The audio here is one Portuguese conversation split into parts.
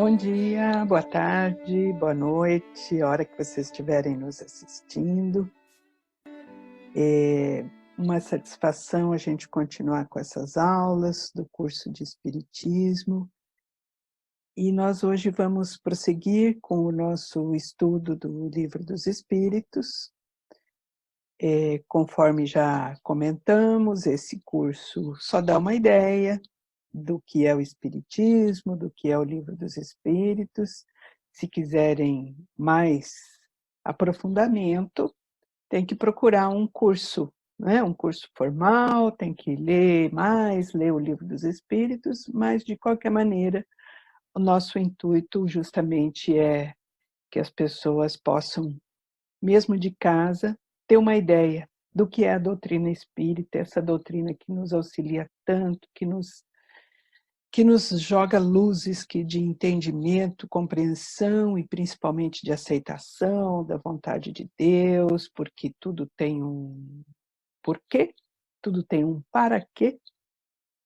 Bom dia, boa tarde, boa noite, a hora que vocês estiverem nos assistindo. É uma satisfação a gente continuar com essas aulas do curso de Espiritismo. E nós hoje vamos prosseguir com o nosso estudo do Livro dos Espíritos. Conforme já comentamos, esse curso só dá uma ideia do que é o Espiritismo, do que é o Livro dos Espíritos. Se quiserem mais aprofundamento, tem que procurar um curso, né? Um curso formal, tem que ler mais, ler o Livro dos Espíritos, mas, de qualquer maneira, o nosso intuito justamente é que as pessoas possam, mesmo de casa, ter uma ideia do que é a doutrina espírita, essa doutrina que nos auxilia tanto, que nos joga luzes de entendimento, compreensão e principalmente de aceitação da vontade de Deus, porque tudo tem um porquê, tudo tem um para quê.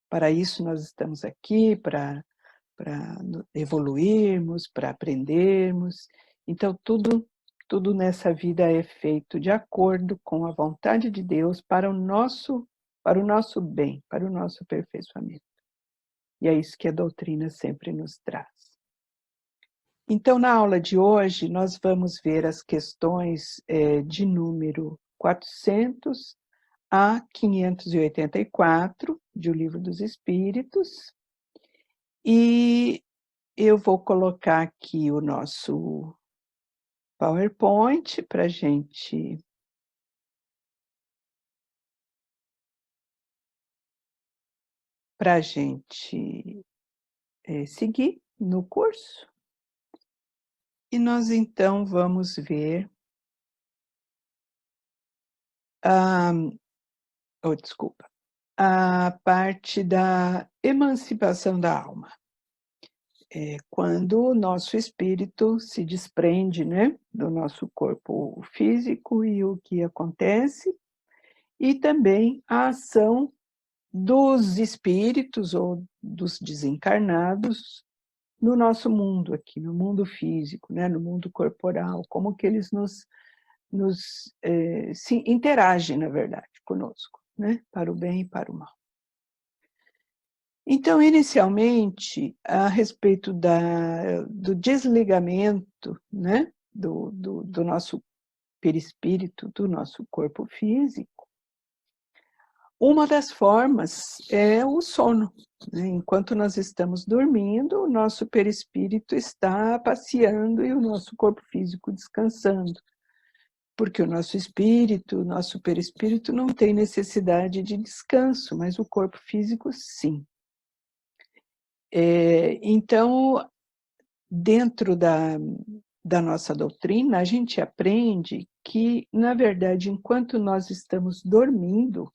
Para isso nós estamos aqui, para evoluirmos, para aprendermos. Então tudo nessa vida é feito de acordo com a vontade de Deus para o nosso bem, para o nosso aperfeiçoamento. E é isso que a doutrina sempre nos traz. Então, na aula de hoje, nós vamos ver as questões de número 400 a 584 de O Livro dos Espíritos. E eu vou colocar aqui o nosso PowerPoint para gente seguir no curso. E nós, então, vamos ver a parte da emancipação da alma. Quando o nosso espírito se desprende, né, do nosso corpo físico e o que acontece, e também a ação dos espíritos ou dos desencarnados no nosso mundo aqui, no mundo físico, né, no mundo corporal, como que eles se interagem, na verdade, conosco, né, para o bem e para o mal. Então, inicialmente, a respeito do desligamento, né, do nosso perispírito, do nosso corpo físico, uma das formas é o sono, né? Enquanto nós estamos dormindo, o nosso perispírito está passeando e o nosso corpo físico descansando. Porque o nosso espírito, o nosso perispírito não tem necessidade de descanso, mas o corpo físico sim. Então, dentro da nossa doutrina, a gente aprende que, na verdade, enquanto nós estamos dormindo,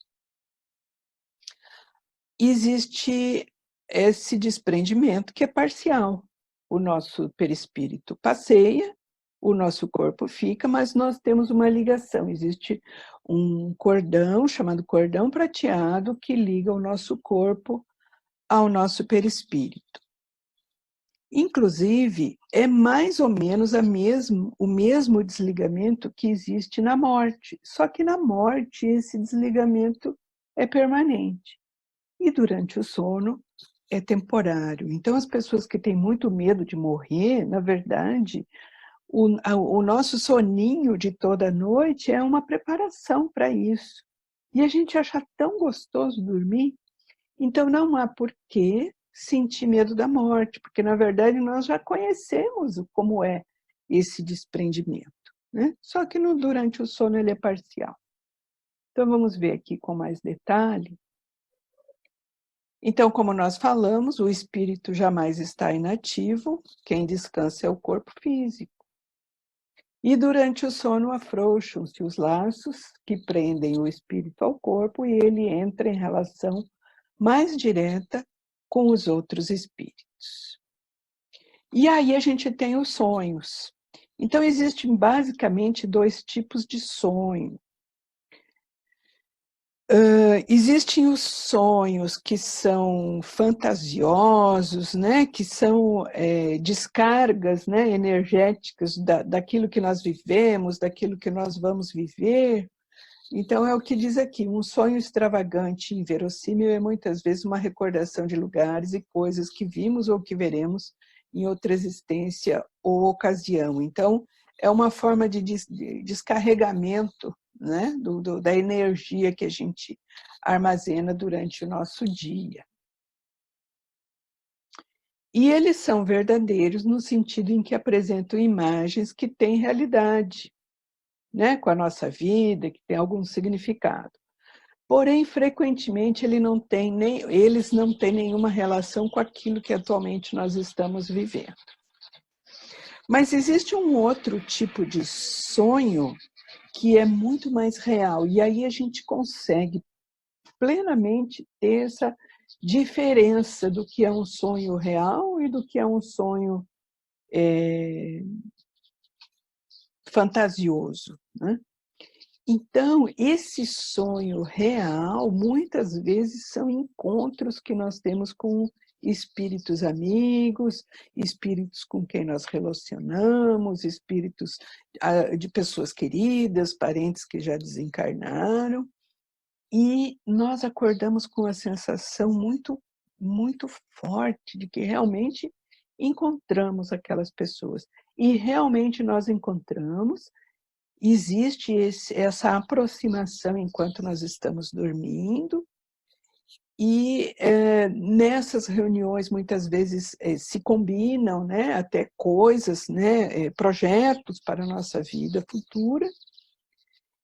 existe esse desprendimento que é parcial. O nosso perispírito passeia, o nosso corpo fica, mas nós temos uma ligação. Existe um cordão, chamado cordão prateado, que liga o nosso corpo ao nosso perispírito. Inclusive, é mais ou menos o mesmo desligamento que existe na morte, só que na morte esse desligamento é permanente e durante o sono é temporário. Então, as pessoas que têm muito medo de morrer, na verdade, o nosso soninho de toda noite é uma preparação para isso. E a gente acha tão gostoso dormir, então não há por que sentir medo da morte, porque, na verdade, nós já conhecemos como é esse desprendimento, né? Só que durante o sono ele é parcial. Então, vamos ver aqui com mais detalhe. Então, como nós falamos, o espírito jamais está inativo, quem descansa é o corpo físico. E durante o sono afrouxam-se os laços que prendem o espírito ao corpo e ele entra em relação mais direta com os outros espíritos. E aí a gente tem os sonhos. Então, existem basicamente dois tipos de sonho. Existem os sonhos que são fantasiosos, né? Que são descargas, né? Energéticas daquilo que nós vivemos, daquilo que nós vamos viver. Então, é o que diz aqui, um sonho extravagante e inverossímil é muitas vezes uma recordação de lugares e coisas que vimos ou que veremos em outra existência ou ocasião. Então, é uma forma de descarregamento, né, da energia que a gente armazena durante o nosso dia. E eles são verdadeiros no sentido em que apresentam imagens que têm realidade, né, com a nossa vida, que tem algum significado. Porém, frequentemente, eles não têm nenhuma relação com aquilo que atualmente nós estamos vivendo. Mas existe um outro tipo de sonho que é muito mais real, e aí a gente consegue plenamente ter essa diferença do que é um sonho real e do que é um sonho fantasioso, né? Então, esse sonho real, muitas vezes, são encontros que nós temos com espíritos amigos, espíritos com quem nós relacionamos, espíritos de pessoas queridas, parentes que já desencarnaram, e nós acordamos com a sensação muito, muito forte de que realmente encontramos aquelas pessoas. E realmente nós encontramos. Existe essa aproximação enquanto nós estamos dormindo, e nessas reuniões muitas vezes se combinam, né, até coisas, né, projetos para a nossa vida futura,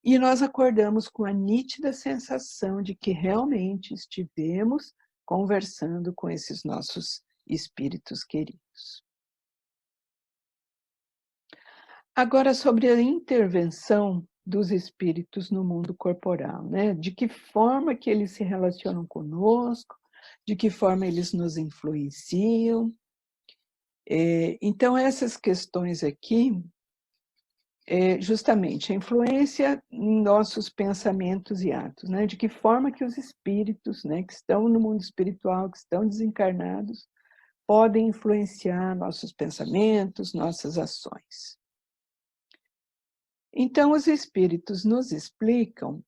e nós acordamos com a nítida sensação de que realmente estivemos conversando com esses nossos espíritos queridos. Agora, sobre a intervenção dos espíritos no mundo corporal, né? De que forma que eles se relacionam conosco, de que forma eles nos influenciam. Então, essas questões aqui, justamente, a influência em nossos pensamentos e atos, né? De que forma que os espíritos, né, que estão no mundo espiritual, que estão desencarnados, podem influenciar nossos pensamentos, nossas ações. Então, os espíritos nos explicam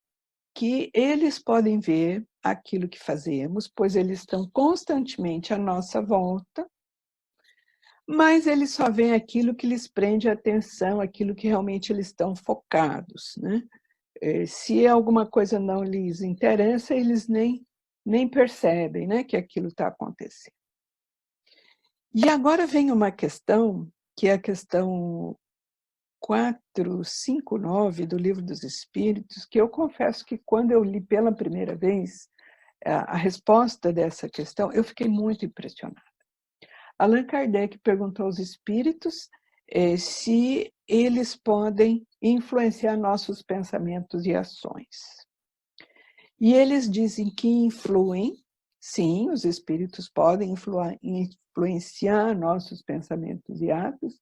que eles podem ver aquilo que fazemos, pois eles estão constantemente à nossa volta, mas eles só veem aquilo que lhes prende a atenção, aquilo que realmente eles estão focados, né? Se alguma coisa não lhes interessa, eles nem percebem, né, que aquilo está acontecendo. E agora vem uma questão, que é a questão 459 do Livro dos Espíritos, que eu confesso que quando eu li pela primeira vez a resposta dessa questão, eu fiquei muito impressionada. Allan Kardec perguntou aos espíritos se eles podem influenciar nossos pensamentos e ações. E eles dizem que influem, sim, os espíritos podem influenciar nossos pensamentos e atos,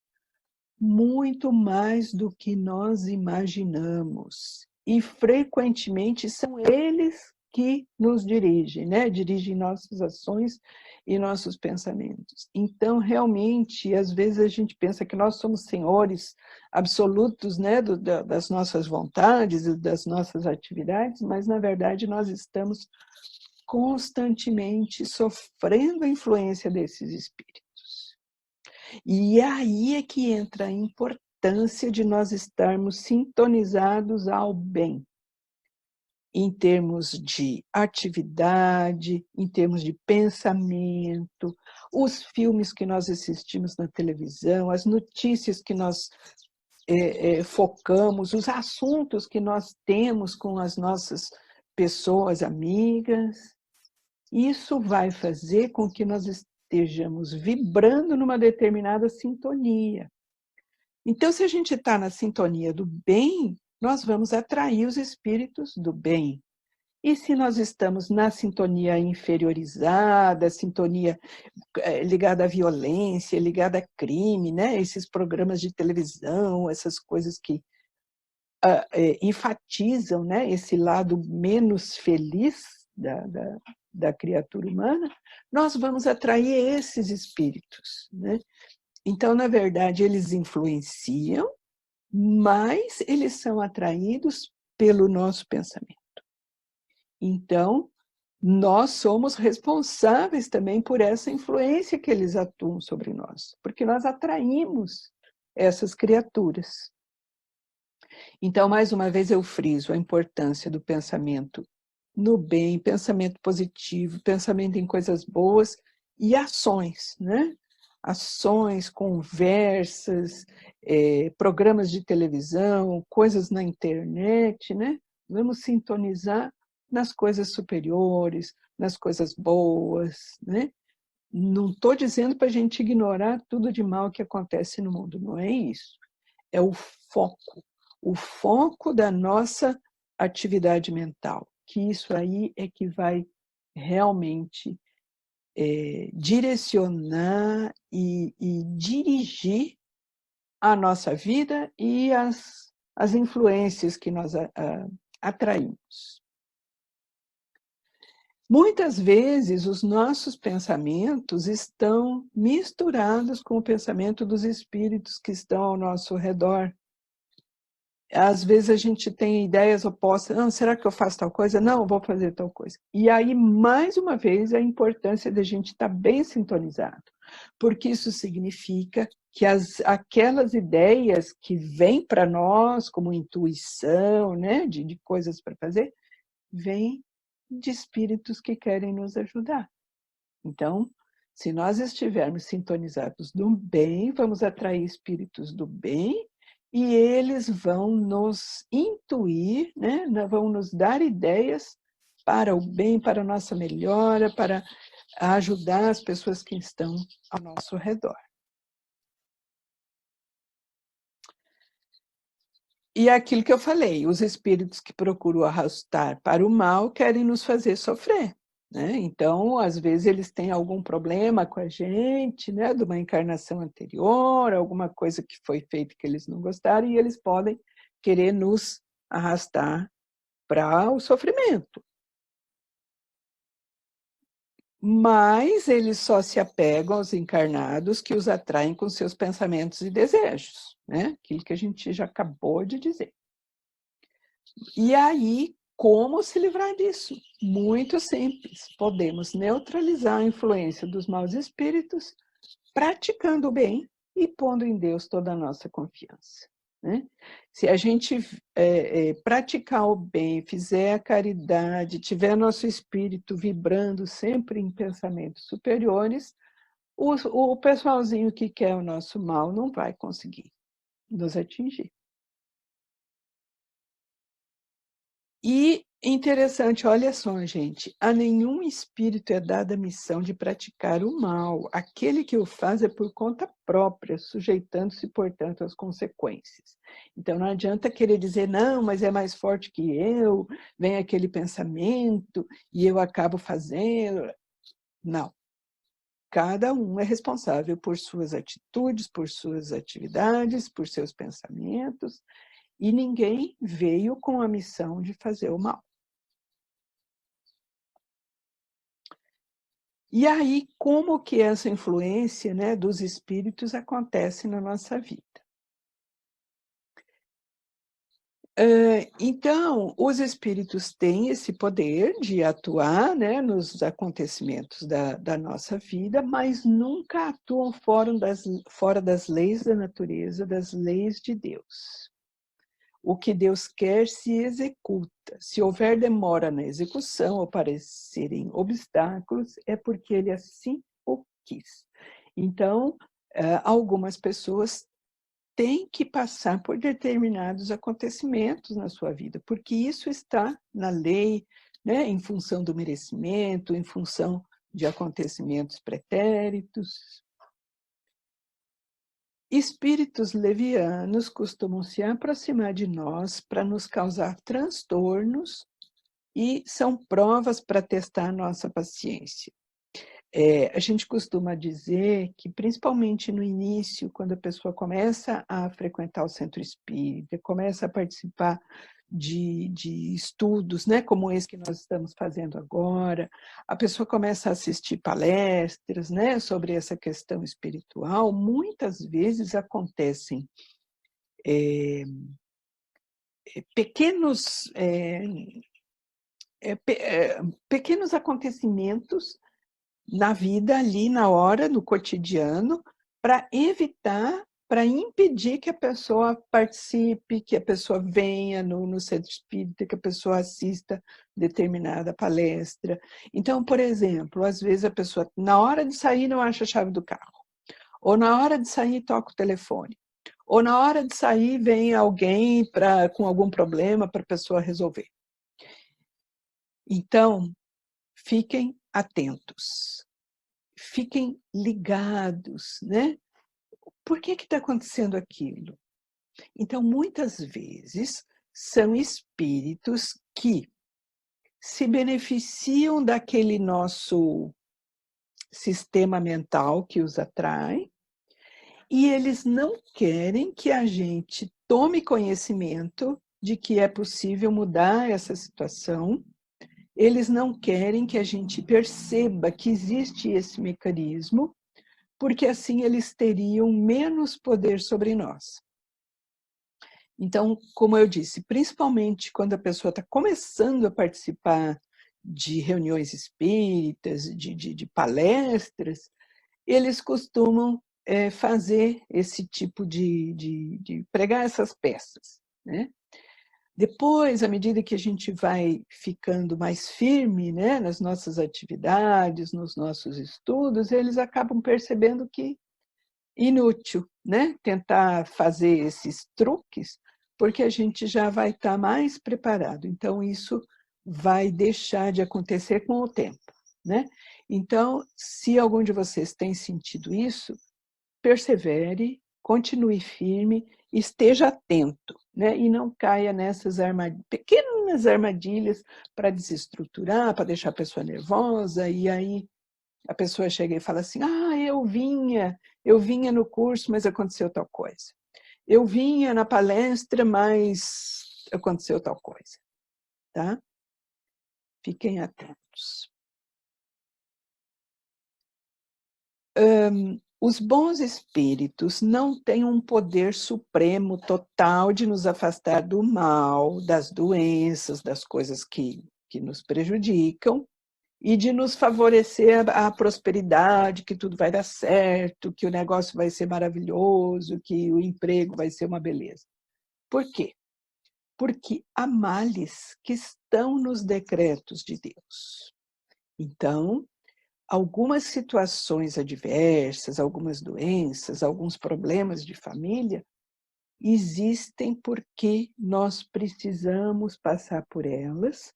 muito mais do que nós imaginamos. E frequentemente são eles que nos dirigem, né? Dirigem nossas ações e nossos pensamentos. Então, realmente, às vezes a gente pensa que nós somos senhores absolutos, né, das nossas vontades e das nossas atividades, mas, na verdade, nós estamos constantemente sofrendo a influência desses espíritos. E aí é que entra a importância de nós estarmos sintonizados ao bem, em termos de atividade, em termos de pensamento, os filmes que nós assistimos na televisão, as notícias que nós focamos, os assuntos que nós temos com as nossas pessoas amigas. Isso vai fazer com que nós estejamos vibrando numa determinada sintonia. Então, se a gente está na sintonia do bem, nós vamos atrair os espíritos do bem. E se nós estamos na sintonia inferiorizada, sintonia ligada à violência, ligada a crime, né? Esses programas de televisão, essas coisas que enfatizam, né, esse lado menos feliz da criatura humana, nós vamos atrair esses espíritos, né? Então, na verdade, eles influenciam, mas eles são atraídos pelo nosso pensamento. Então, nós somos responsáveis também por essa influência que eles atuam sobre nós, porque nós atraímos essas criaturas. Então, mais uma vez, eu friso a importância do pensamento no bem, pensamento positivo, pensamento em coisas boas e ações, né? Ações, conversas, programas de televisão, coisas na internet, né? Vamos sintonizar nas coisas superiores, nas coisas boas, né? Não estou dizendo para a gente ignorar tudo de mal que acontece no mundo, não é isso. É o foco da nossa atividade mental, que isso aí é que vai realmente direcionar e dirigir a nossa vida e as influências que nós atraímos. Muitas vezes, os nossos pensamentos estão misturados com o pensamento dos espíritos que estão ao nosso redor. Às vezes a gente tem ideias opostas. Ah, será que eu faço tal coisa? Não, eu vou fazer tal coisa. E aí, mais uma vez, a importância da gente estar bem sintonizado. Porque isso significa que aquelas ideias que vêm para nós como intuição, né, de coisas para fazer, vêm de espíritos que querem nos ajudar. Então, se nós estivermos sintonizados no bem, vamos atrair espíritos do bem e eles vão nos intuir, né? Vão nos dar ideias para o bem, para a nossa melhora, para ajudar as pessoas que estão ao nosso redor. E é aquilo que eu falei, os espíritos que procuram arrastar para o mal querem nos fazer sofrer, né? Então, às vezes, eles têm algum problema com a gente, né? De uma encarnação anterior, alguma coisa que foi feita que eles não gostaram, e eles podem querer nos arrastar para o sofrimento. Mas eles só se apegam aos encarnados que os atraem com seus pensamentos e desejos, né? Aquilo que a gente já acabou de dizer. E aí, como se livrar disso? Muito simples. Podemos neutralizar a influência dos maus espíritos praticando o bem e pondo em Deus toda a nossa confiança, né? Se a gente praticar o bem, fizer a caridade, tiver nosso espírito vibrando sempre em pensamentos superiores, o pessoalzinho que quer o nosso mal não vai conseguir nos atingir. E interessante, olha só, gente, a nenhum espírito é dada a missão de praticar o mal. Aquele que o faz é por conta própria, sujeitando-se, portanto, às consequências. Então, não adianta querer dizer, não, mas é mais forte que eu, vem aquele pensamento e eu acabo fazendo. Não. Cada um é responsável por suas atitudes, por suas atividades, por seus pensamentos, e ninguém veio com a missão de fazer o mal. E aí, como que essa influência, né, dos espíritos acontece na nossa vida? Então, os espíritos têm esse poder de atuar, né, nos acontecimentos da nossa vida, mas nunca atuam fora das leis da natureza, das leis de Deus. O que Deus quer se executa. Se houver demora na execução ou aparecerem obstáculos, é porque ele assim o quis. Então, algumas pessoas têm que passar por determinados acontecimentos na sua vida, porque isso está na lei, né, em função do merecimento, em função de acontecimentos pretéritos. Espíritos levianos costumam se aproximar de nós para nos causar transtornos e são provas para testar nossa paciência. A gente costuma dizer que, principalmente no início, quando a pessoa começa a frequentar o centro espírita, começa a participar de estudos, né, como esse que nós estamos fazendo agora, a pessoa começa a assistir palestras, né, sobre essa questão espiritual, muitas vezes acontecem pequenos, pequenos acontecimentos na vida, ali na hora, no cotidiano, para evitar, para impedir que a pessoa participe, que a pessoa venha no centro espírita, que a pessoa assista determinada palestra. Então, por exemplo, às vezes a pessoa, na hora de sair, não acha a chave do carro, ou na hora de sair, toca o telefone, ou na hora de sair, vem alguém com algum problema para a pessoa resolver. Então, fiquem atentos. Fiquem ligados, né? Por que está acontecendo aquilo? Então, muitas vezes, são espíritos que se beneficiam daquele nosso sistema mental que os atrai, e eles não querem que a gente tome conhecimento de que é possível mudar essa situação. Eles não querem que a gente perceba que existe esse mecanismo, porque assim eles teriam menos poder sobre nós. Então, como eu disse, principalmente quando a pessoa está começando a participar de reuniões espíritas, de palestras, eles costumam fazer esse tipo de pregar essas peças, né? Depois, à medida que a gente vai ficando mais firme, né, nas nossas atividades, nos nossos estudos, eles acabam percebendo que inútil, né, tentar fazer esses truques, porque a gente já vai estar mais preparado. Então, isso vai deixar de acontecer com o tempo, né? Então, se algum de vocês tem sentido isso, persevere, continue firme, esteja atento, né? E não caia nessas pequenas armadilhas para desestruturar, para deixar a pessoa nervosa, e aí a pessoa chega e fala assim, eu vinha no curso, mas aconteceu tal coisa. Eu vinha na palestra, mas aconteceu tal coisa, tá? Fiquem atentos. Os bons espíritos não têm um poder supremo total de nos afastar do mal, das doenças, das coisas que nos prejudicam, e de nos favorecer a prosperidade, que tudo vai dar certo, que o negócio vai ser maravilhoso, que o emprego vai ser uma beleza. Por quê? Porque há males que estão nos decretos de Deus. Então, algumas situações adversas, algumas doenças, alguns problemas de família, existem porque nós precisamos passar por elas.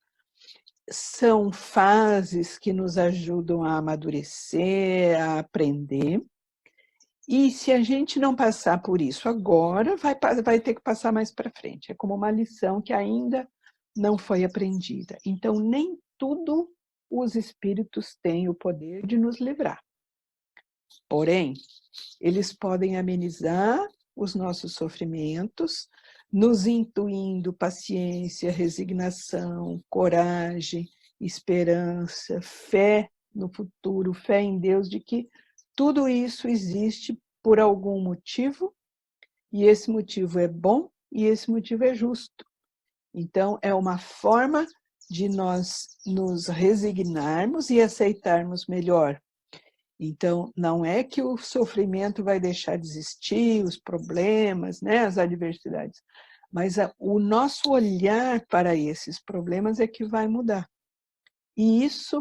São fases que nos ajudam a amadurecer, a aprender. E se a gente não passar por isso agora, vai ter que passar mais para frente. É como uma lição que ainda não foi aprendida. Então, nem tudo os espíritos têm o poder de nos livrar. Porém, eles podem amenizar os nossos sofrimentos, nos intuindo paciência, resignação, coragem, esperança, fé no futuro, fé em Deus, de que tudo isso existe por algum motivo, e esse motivo é bom e esse motivo é justo. Então, é uma forma de nós nos resignarmos e aceitarmos melhor. Então, não é que o sofrimento vai deixar de existir, os problemas, né, as adversidades, mas o nosso olhar para esses problemas é que vai mudar. E isso,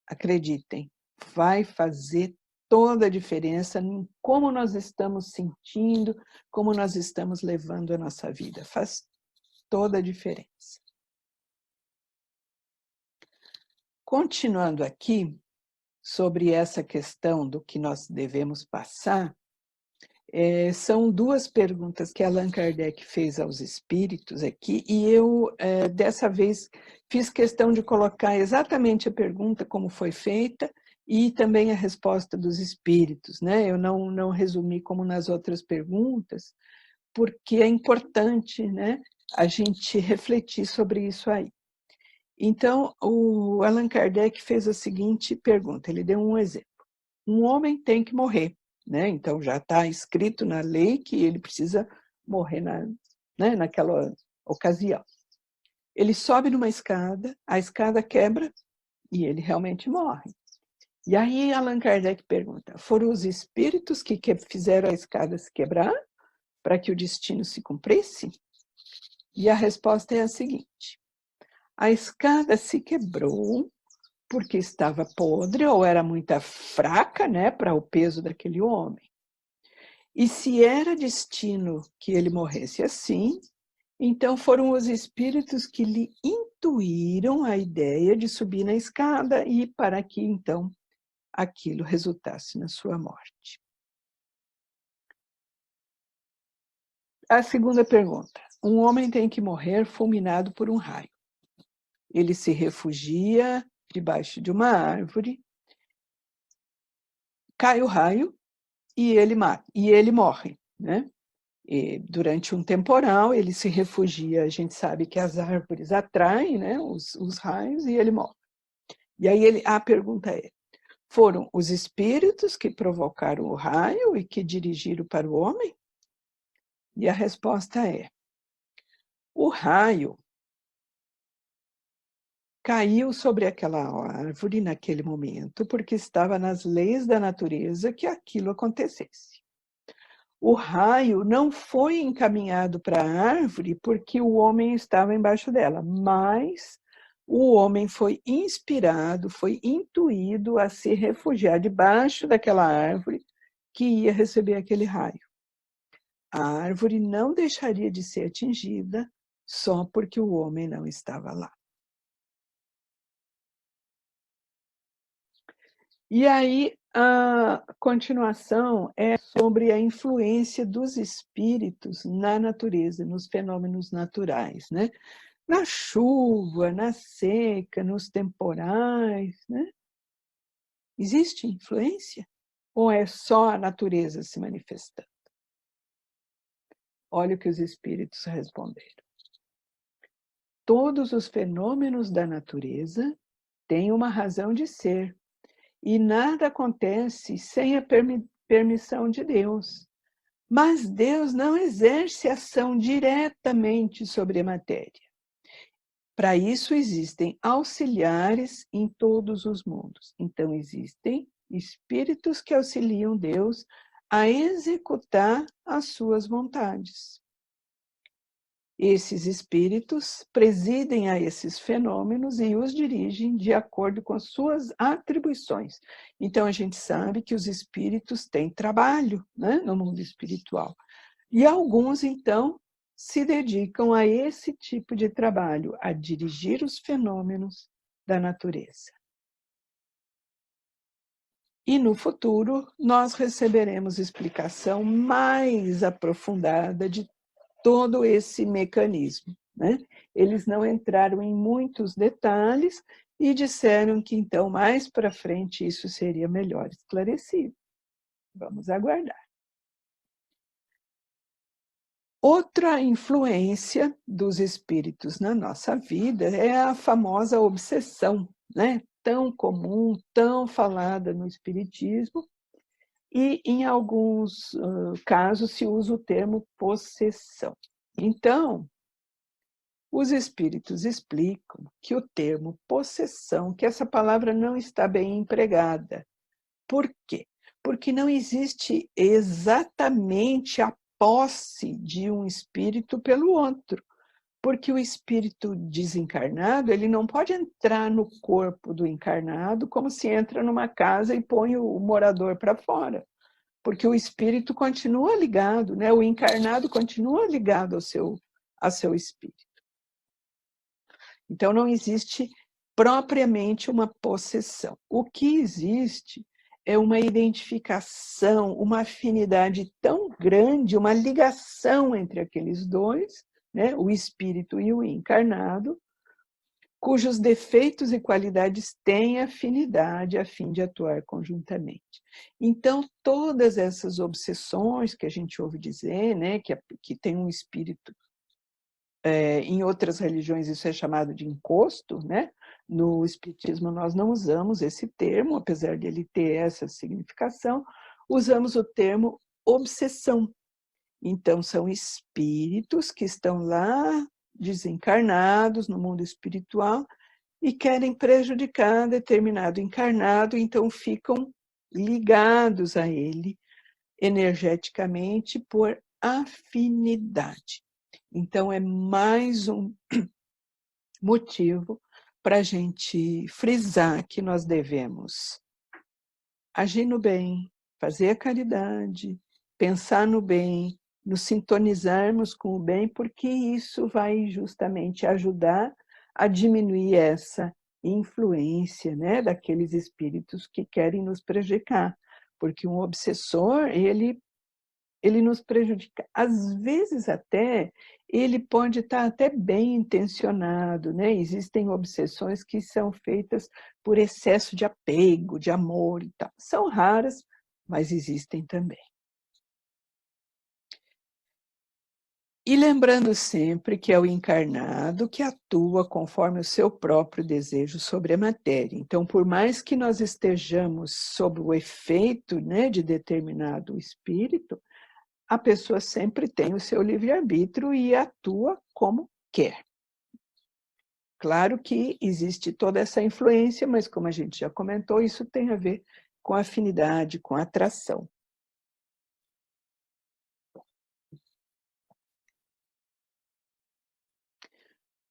acreditem, vai fazer toda a diferença em como nós estamos sentindo, como nós estamos levando a nossa vida. Faz toda a diferença. Continuando aqui, sobre essa questão do que nós devemos passar, são duas perguntas que Allan Kardec fez aos espíritos aqui, e eu, dessa vez, fiz questão de colocar exatamente a pergunta como foi feita e também a resposta dos espíritos, né? Eu não resumi como nas outras perguntas, porque é importante, né, a gente refletir sobre isso aí. Então, o Allan Kardec fez a seguinte pergunta, ele deu um exemplo. Um homem tem que morrer, né? Então já está escrito na lei que ele precisa morrer naquela ocasião. Ele sobe numa escada, a escada quebra e ele realmente morre. E aí Allan Kardec pergunta, foram os espíritos que fizeram a escada se quebrar para que o destino se cumprisse? E a resposta é a seguinte, a escada se quebrou porque estava podre ou era muito fraca, né, para o peso daquele homem. E se era destino que ele morresse assim, então foram os espíritos que lhe intuíram a ideia de subir na escada e para que então aquilo resultasse na sua morte. A segunda pergunta. Um homem tem que morrer fulminado por um raio. Ele se refugia debaixo de uma árvore, cai o raio e ele morre, né? E durante um temporal, ele se refugia, a gente sabe que as árvores atraem, né, os raios, e ele morre. E aí a pergunta é, foram os espíritos que provocaram o raio e que dirigiram para o homem? E a resposta é, o raio caiu sobre aquela árvore naquele momento, porque estava nas leis da natureza que aquilo acontecesse. O raio não foi encaminhado para a árvore porque o homem estava embaixo dela, mas o homem foi inspirado, foi intuído a se refugiar debaixo daquela árvore que ia receber aquele raio. A árvore não deixaria de ser atingida só porque o homem não estava lá. E aí, a continuação é sobre a influência dos espíritos na natureza, nos fenômenos naturais, né? Na chuva, na seca, nos temporais, né? Existe influência? Ou é só a natureza se manifestando? Olha o que os espíritos responderam. Todos os fenômenos da natureza têm uma razão de ser, e nada acontece sem a permissão de Deus. Mas Deus não exerce ação diretamente sobre a matéria. Para isso existem auxiliares em todos os mundos. Então existem espíritos que auxiliam Deus a executar as suas vontades. Esses espíritos presidem a esses fenômenos e os dirigem de acordo com as suas atribuições. Então, a gente sabe que os espíritos têm trabalho, né, no mundo espiritual. E alguns, então, se dedicam a esse tipo de trabalho, a dirigir os fenômenos da natureza. E no futuro, nós receberemos explicação mais aprofundada de todo esse mecanismo, né? Eles não entraram em muitos detalhes e disseram que, então, mais para frente, isso seria melhor esclarecido. Vamos aguardar. Outra influência dos espíritos na nossa vida é a famosa obsessão, né? Tão comum, tão falada no espiritismo, e em alguns casos se usa o termo possessão. Então, os espíritos explicam que o termo possessão, que essa palavra não está bem empregada. Por quê? Porque não existe exatamente a posse de um espírito pelo outro. Porque o espírito desencarnado, ele não pode entrar no corpo do encarnado como se entra numa casa e põe o morador para fora. Porque o espírito continua ligado, né? O encarnado continua ligado ao seu espírito. Então, não existe propriamente uma possessão. O que existe é uma identificação, uma afinidade tão grande, uma ligação entre aqueles dois, né, o espírito e o encarnado, cujos defeitos e qualidades têm afinidade a fim de atuar conjuntamente. Então, todas essas obsessões que a gente ouve dizer, né, que tem um espírito, em outras religiões isso é chamado de encosto, né? No espiritismo nós não usamos esse termo, apesar de ele ter essa significação, usamos o termo obsessão. Então, são espíritos que estão lá desencarnados no mundo espiritual e querem prejudicar determinado encarnado, então ficam ligados a ele energeticamente por afinidade. Então, é mais um motivo para a gente frisar que nós devemos agir no bem, fazer a caridade, pensar no bem, nos sintonizarmos com o bem, porque isso vai justamente ajudar a diminuir essa influência, né, daqueles espíritos que querem nos prejudicar. Porque um obsessor, ele nos prejudica. Às vezes até, ele pode estar até bem intencionado, né? Existem obsessões que são feitas por excesso de apego, de amor e tal. São raras, mas existem também. E lembrando sempre que é o encarnado que atua conforme o seu próprio desejo sobre a matéria. Então, por mais que nós estejamos sob o efeito, né, de determinado espírito, a pessoa sempre tem o seu livre-arbítrio e atua como quer. Claro que existe toda essa influência, mas como a gente já comentou, isso tem a ver com afinidade, com atração.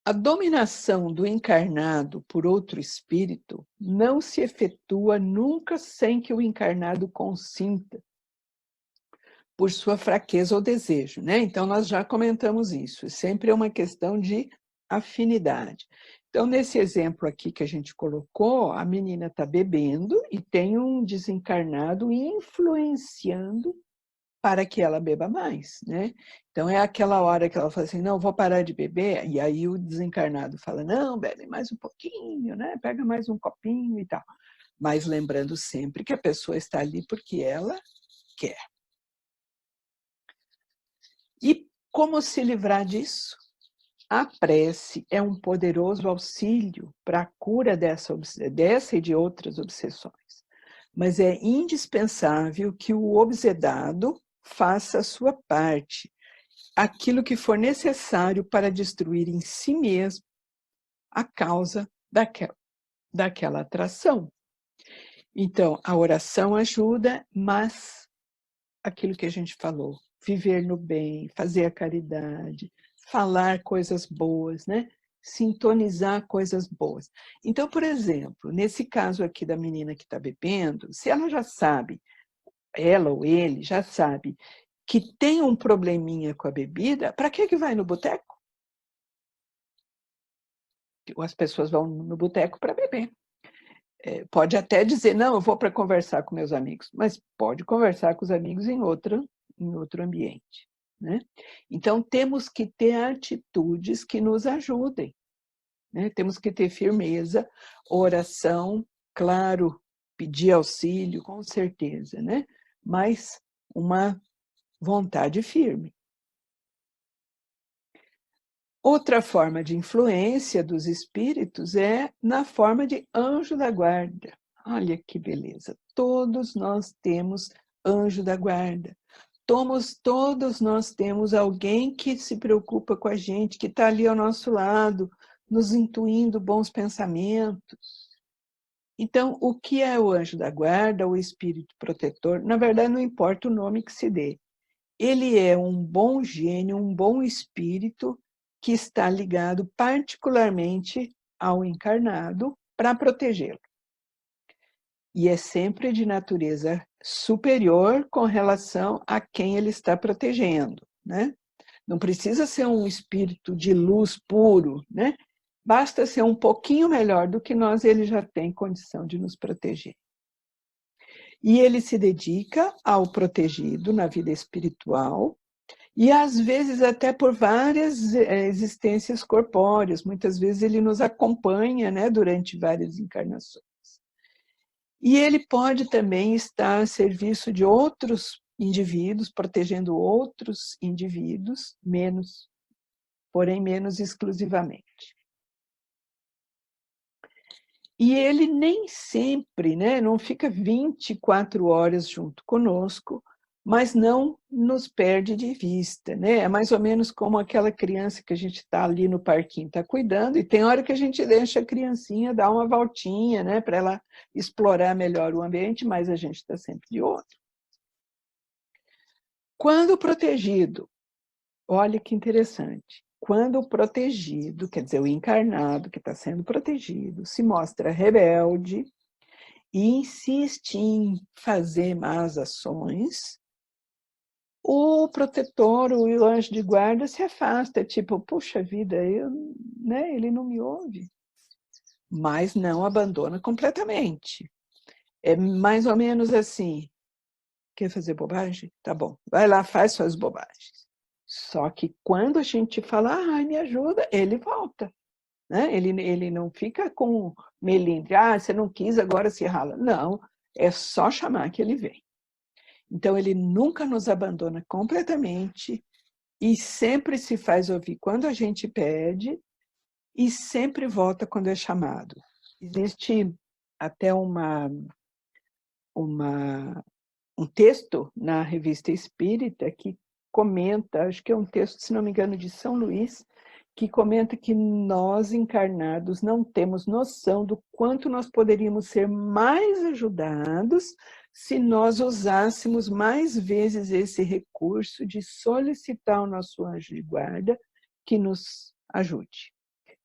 A dominação do encarnado por outro espírito não se efetua nunca sem que o encarnado consinta, por sua fraqueza ou desejo, né? Então, nós já comentamos isso. Sempre é uma questão de afinidade. Então, nesse exemplo aqui que a gente colocou, a menina está bebendo e tem um desencarnado influenciando para que ela beba mais, né? Então, é aquela hora que ela fala assim, não, vou parar de beber, e aí o desencarnado fala, não, bebe mais um pouquinho, né? Pega mais um copinho e tal. Mas lembrando sempre que a pessoa está ali porque ela quer. E como se livrar disso? A prece é um poderoso auxílio para a cura dessa e de outras obsessões. Mas é indispensável que o obsedado faça a sua parte, aquilo que for necessário para destruir em si mesmo a causa daquela atração. Então, a oração ajuda, mas aquilo que a gente falou, viver no bem, fazer a caridade, falar coisas boas, né? Sintonizar coisas boas. Então, por exemplo, nesse caso aqui da menina que está bebendo, se ela já sabe, ela ou ele já sabe que tem um probleminha com a bebida, para que vai no boteco? As pessoas vão no boteco para beber. Pode até dizer, não, eu vou para conversar com meus amigos, mas pode conversar com os amigos em outro ambiente, né? Então, temos que ter atitudes que nos ajudem, né? Temos que ter firmeza, oração, claro, pedir auxílio, com certeza, né? Mas uma vontade firme. Outra forma de influência dos espíritos é na forma de anjo da guarda. Olha que beleza! Todos nós temos anjo da guarda. Todos nós temos alguém que se preocupa com a gente, que está ali ao nosso lado, nos intuindo bons pensamentos. Então, o que é o anjo da guarda, o espírito protetor? Na verdade, não importa o nome que se dê. Ele é um bom gênio, um bom espírito que está ligado particularmente ao encarnado para protegê-lo. E é sempre de natureza superior com relação a quem ele está protegendo, né? Não precisa ser um espírito de luz puro, né? Basta ser um pouquinho melhor do que nós, ele já tem condição de nos proteger. E ele se dedica ao protegido na vida espiritual, E às vezes até por várias existências corpóreas, muitas vezes ele nos acompanha, né, durante várias encarnações. E ele pode também estar a serviço de outros indivíduos, protegendo outros indivíduos, porém menos exclusivamente. E ele nem sempre, né, não fica 24 horas junto conosco, mas não nos perde de vista, né? É mais ou menos como aquela criança que a gente está ali no parquinho, está cuidando, e tem hora que a gente deixa a criancinha dar uma voltinha, né, para ela explorar melhor o ambiente, mas a gente está sempre de olho. Quando protegido, olha que interessante, quando o protegido, quer dizer, o encarnado que está sendo protegido, se mostra rebelde e insiste em fazer más ações, o protetor, o anjo de guarda se afasta, tipo, puxa vida, né, ele não me ouve, mas não abandona completamente. É mais ou menos assim, quer fazer bobagem? Tá bom, vai lá, faz suas bobagens. Só que quando a gente fala, ai, me ajuda, ele volta. Né? Ele não fica com melindre, você não quis, agora se rala. Não, é só chamar que ele vem. Então, ele nunca nos abandona completamente e sempre se faz ouvir quando a gente pede e sempre volta quando é chamado. Existe até um texto na Revista Espírita que comenta, acho que é um texto, se não me engano, de São Luís, que comenta que nós, encarnados, não temos noção do quanto nós poderíamos ser mais ajudados se nós usássemos mais vezes esse recurso de solicitar ao nosso anjo de guarda que nos ajude.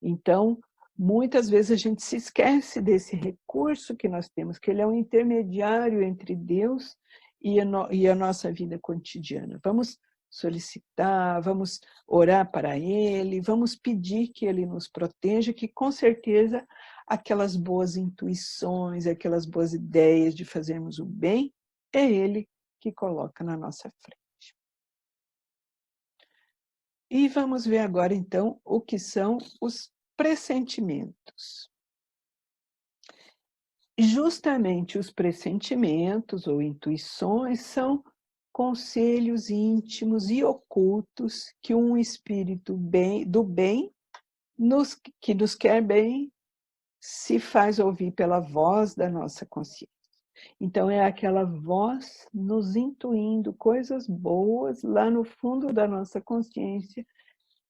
Então, muitas vezes a gente se esquece desse recurso que nós temos, que ele é um intermediário entre Deus e a nossa vida cotidiana. Vamos solicitar, vamos orar para Ele, vamos pedir que Ele nos proteja, que com certeza aquelas boas intuições, aquelas boas ideias de fazermos o bem, é Ele que coloca na nossa frente. E vamos ver agora, então, o que são os pressentimentos. Justamente os pressentimentos ou intuições são conselhos íntimos e ocultos que um espírito do bem, que nos quer bem, se faz ouvir pela voz da nossa consciência. Então, é aquela voz nos intuindo coisas boas lá no fundo da nossa consciência.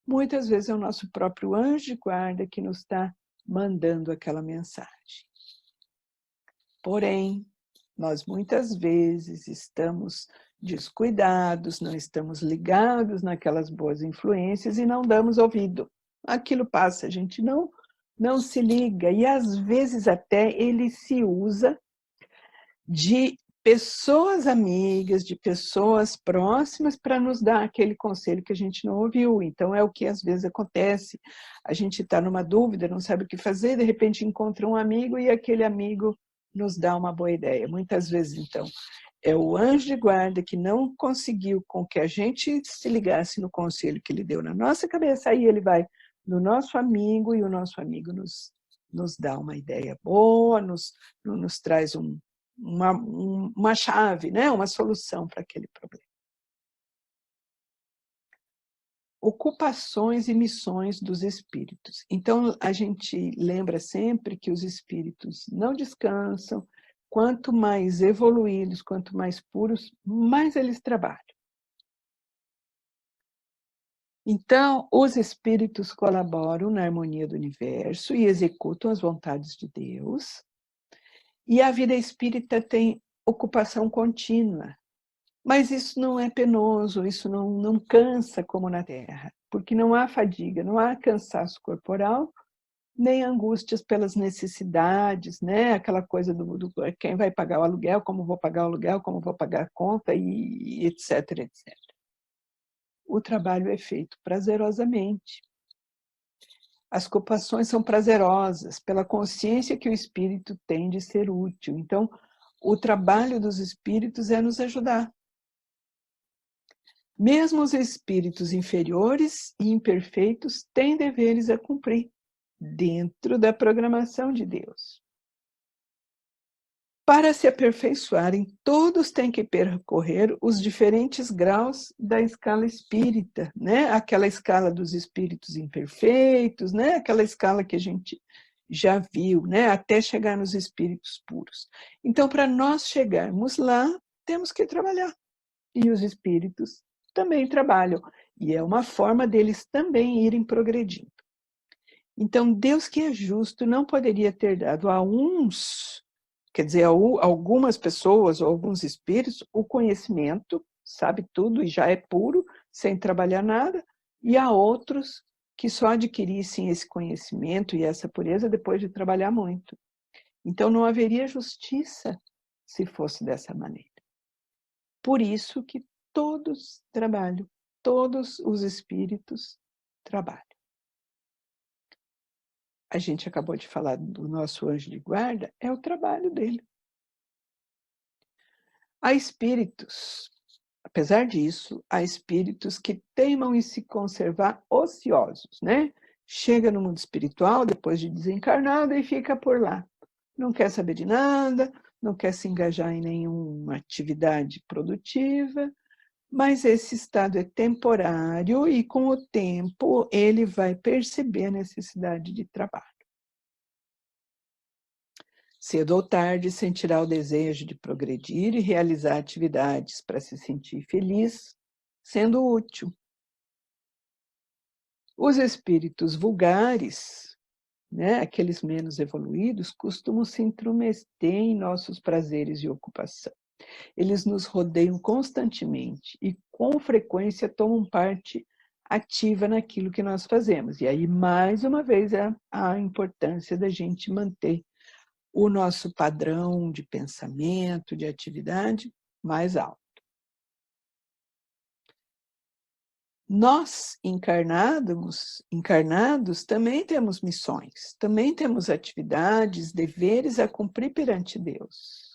Muitas vezes é o nosso próprio anjo de guarda que nos está mandando aquela mensagem. Porém, nós muitas vezes estamos descuidados, não estamos ligados naquelas boas influências e não damos ouvido. Aquilo passa, a gente não se liga e às vezes até ele se usa de pessoas amigas, de pessoas próximas para nos dar aquele conselho que a gente não ouviu. Então é o que às vezes acontece. A gente está numa dúvida, não sabe o que fazer, de repente encontra um amigo e aquele amigo nos dá uma boa ideia. Muitas vezes, então, é o anjo de guarda que não conseguiu com que a gente se ligasse no conselho que ele deu na nossa cabeça, aí ele vai no nosso amigo e o nosso amigo nos dá uma ideia boa, nos traz uma chave, né? Uma solução para aquele problema. Ocupações e missões dos espíritos. Então, a gente lembra sempre que os espíritos não descansam, quanto mais evoluídos, quanto mais puros, mais eles trabalham. Então, os espíritos colaboram na harmonia do universo e executam as vontades de Deus. E a vida espírita tem ocupação contínua. Mas isso não é penoso, isso não cansa como na Terra, porque não há fadiga, não há cansaço corporal, nem angústias pelas necessidades, né? Aquela coisa do quem vai pagar o aluguel, como vou pagar o aluguel, como vou pagar a conta, e etc, etc. O trabalho é feito prazerosamente. As ocupações são prazerosas, pela consciência que o espírito tem de ser útil. Então, o trabalho dos espíritos é nos ajudar. Mesmo os espíritos inferiores e imperfeitos têm deveres a cumprir dentro da programação de Deus. Para se aperfeiçoarem, todos têm que percorrer os diferentes graus da escala espírita, né? Aquela escala dos espíritos imperfeitos, né? Aquela escala que a gente já viu, né? Até chegar nos espíritos puros. Então, para nós chegarmos lá, temos que trabalhar. E os espíritos também trabalham. E é uma forma deles também irem progredindo. Então, Deus, que é justo, não poderia ter dado a uns, quer dizer, a algumas pessoas ou alguns espíritos, o conhecimento, sabe tudo e já é puro, sem trabalhar nada, e a outros que só adquirissem esse conhecimento e essa pureza depois de trabalhar muito. Então, não haveria justiça se fosse dessa maneira. Por isso que todos trabalham, todos os espíritos trabalham. A gente acabou de falar do nosso anjo de guarda, é o trabalho dele. Há espíritos, apesar disso, há espíritos que teimam em se conservar ociosos, né? Chega no mundo espiritual, depois de desencarnado, e fica por lá. Não quer saber de nada, não quer se engajar em nenhuma atividade produtiva, mas esse estado é temporário e, com o tempo, ele vai perceber a necessidade de trabalho. Cedo ou tarde, sentirá o desejo de progredir e realizar atividades para se sentir feliz, sendo útil. Os espíritos vulgares, né, aqueles menos evoluídos, costumam se intrometer em nossos prazeres e ocupação. Eles nos rodeiam constantemente e, com frequência, tomam parte ativa naquilo que nós fazemos. E aí, mais uma vez, a importância da gente manter o nosso padrão de pensamento, de atividade mais alto. Nós, encarnados, também temos missões, também temos atividades, deveres a cumprir perante Deus.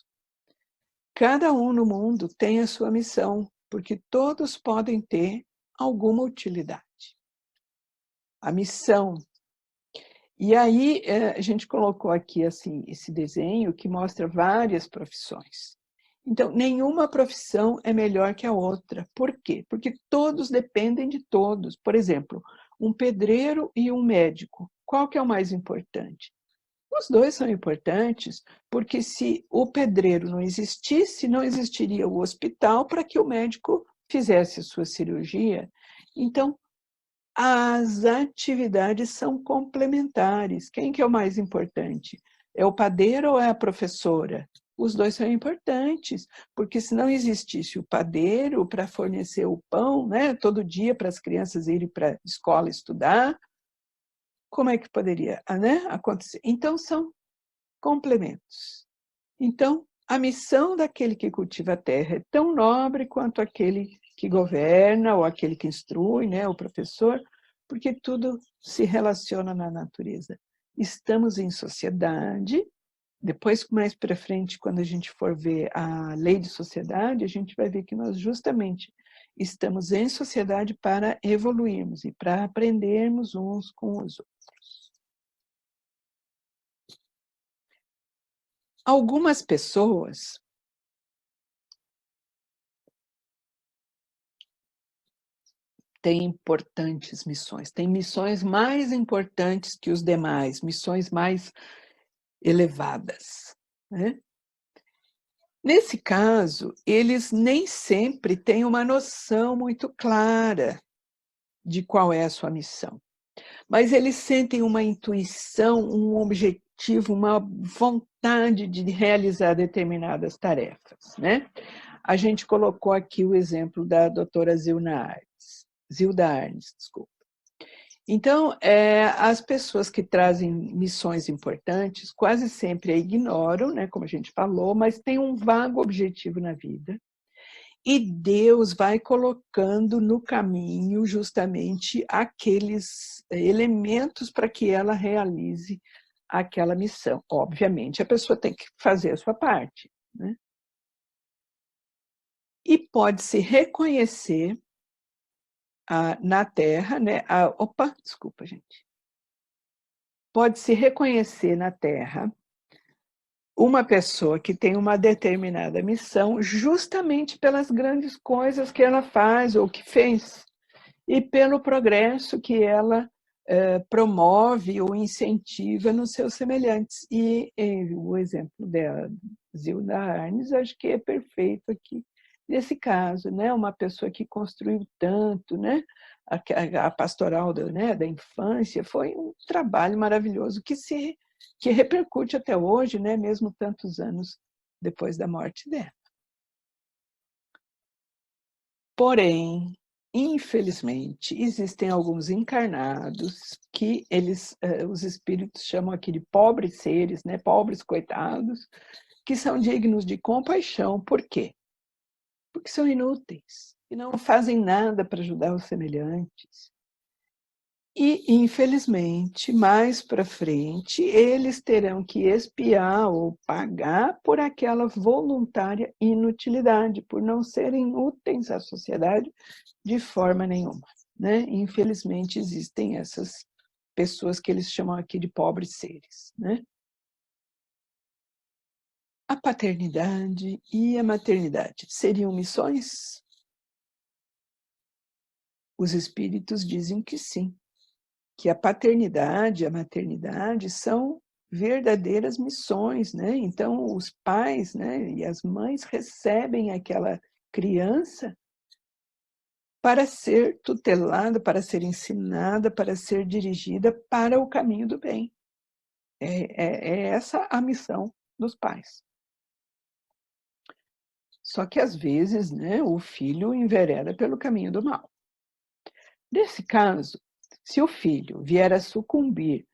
Cada um no mundo tem a sua missão, porque todos podem ter alguma utilidade. A missão. E aí, a gente colocou aqui assim, esse desenho que mostra várias profissões. Então, nenhuma profissão é melhor que a outra. Por quê? Porque todos dependem de todos. Por exemplo, um pedreiro e um médico. Qual que é o mais importante? Os dois são importantes, porque se o pedreiro não existisse, não existiria o hospital para que o médico fizesse a sua cirurgia. Então, as atividades são complementares. Quem que é o mais importante? É o padeiro ou é a professora? Os dois são importantes, porque se não existisse o padeiro para fornecer o pão, né, todo dia para as crianças irem para a escola estudar, como é que poderia, né, acontecer? Então, são complementos. Então, a missão daquele que cultiva a terra é tão nobre quanto aquele que governa ou aquele que instrui, né, o professor, porque tudo se relaciona na natureza. Estamos em sociedade. Depois, mais para frente, quando a gente for ver a lei de sociedade, a gente vai ver que nós justamente estamos em sociedade para evoluirmos e para aprendermos uns com os outros. Algumas pessoas têm importantes missões, têm missões mais importantes que os demais, missões mais elevadas, né? Nesse caso, eles nem sempre têm uma noção muito clara de qual é a sua missão, mas eles sentem uma intuição, um objetivo, uma vontade de realizar determinadas tarefas, né? A gente colocou aqui o exemplo da doutora Zilda Arnes, desculpa. Então, as pessoas que trazem missões importantes quase sempre a ignoram, né, como a gente falou, mas têm um vago objetivo na vida. E Deus vai colocando no caminho justamente aqueles elementos para que ela realize aquela missão. Obviamente, a pessoa tem que fazer a sua parte, né? E pode-se reconhecer na Terra, né? Desculpa, gente. Pode-se reconhecer na Terra uma pessoa que tem uma determinada missão justamente pelas grandes coisas que ela faz ou que fez e pelo progresso que ela promove ou incentiva nos seus semelhantes. E o exemplo dela, Zilda Arnes, acho que é perfeito aqui nesse caso, né? Uma pessoa que construiu tanto, né? A pastoral da infância foi um trabalho maravilhoso que repercute até hoje, né? Mesmo tantos anos depois da morte dela. Porém, infelizmente, existem alguns encarnados que os espíritos chamam aqui de pobres seres, né? Pobres coitados, que são dignos de compaixão. Por quê? Porque são inúteis e não fazem nada para ajudar os semelhantes. E, infelizmente, mais para frente, eles terão que expiar ou pagar por aquela voluntária inutilidade, por não serem úteis à sociedade de forma nenhuma, né? Infelizmente, existem essas pessoas que eles chamam aqui de pobres seres, né? A paternidade e a maternidade seriam missões? Os espíritos dizem que sim, que a paternidade e a maternidade são verdadeiras missões, né? Então, os pais, né, e as mães recebem aquela criança para ser tutelada, para ser ensinada, para ser dirigida para o caminho do bem. É essa a missão dos pais. Só que, às vezes, né, o filho envereda pelo caminho do mal. Nesse caso, se o filho vier a sucumbir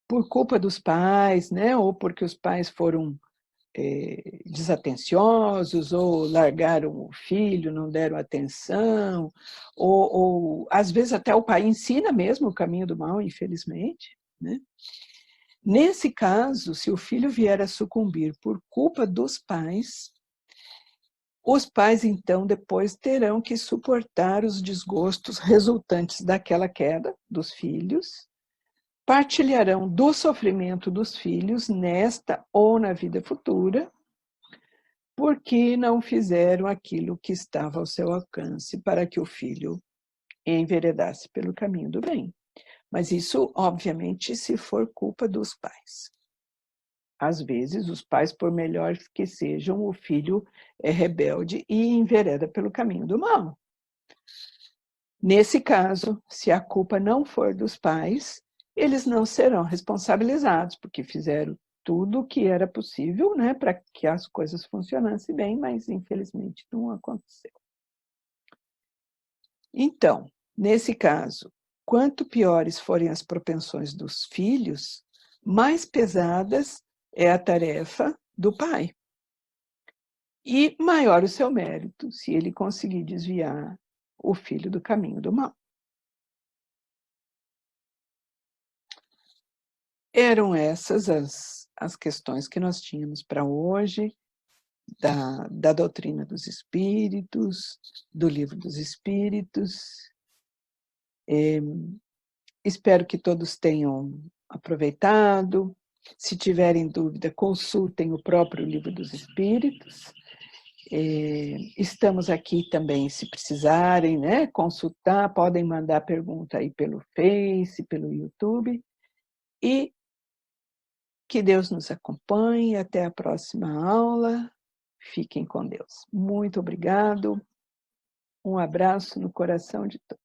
por culpa dos pais, né, ou porque os pais foram desatenciosos, ou largaram o filho, não deram atenção, ou às vezes até o pai ensina mesmo o caminho do mal, infelizmente, né? Nesse caso, se o filho vier a sucumbir por culpa dos pais, os pais, então, depois terão que suportar os desgostos resultantes daquela queda dos filhos, partilharão do sofrimento dos filhos nesta ou na vida futura, porque não fizeram aquilo que estava ao seu alcance para que o filho enveredasse pelo caminho do bem. Mas isso, obviamente, se for culpa dos pais. Às vezes, os pais, por melhores que sejam, o filho é rebelde e envereda pelo caminho do mal. Nesse caso, se a culpa não for dos pais, eles não serão responsabilizados, porque fizeram tudo o que era possível, né, para que as coisas funcionassem bem, mas infelizmente não aconteceu. Então, nesse caso, quanto piores forem as propensões dos filhos, mais pesadas é a tarefa do pai. E maior o seu mérito, se ele conseguir desviar o filho do caminho do mal. Eram essas as questões que nós tínhamos para hoje, da doutrina dos espíritos, do livro dos espíritos. Espero que todos tenham aproveitado. Se tiverem dúvida, consultem o próprio livro dos espíritos. Estamos aqui também, se precisarem, né, consultar, podem mandar pergunta aí pelo Face, pelo YouTube. E que Deus nos acompanhe. Até a próxima aula. Fiquem com Deus. Muito obrigado. Um abraço no coração de todos.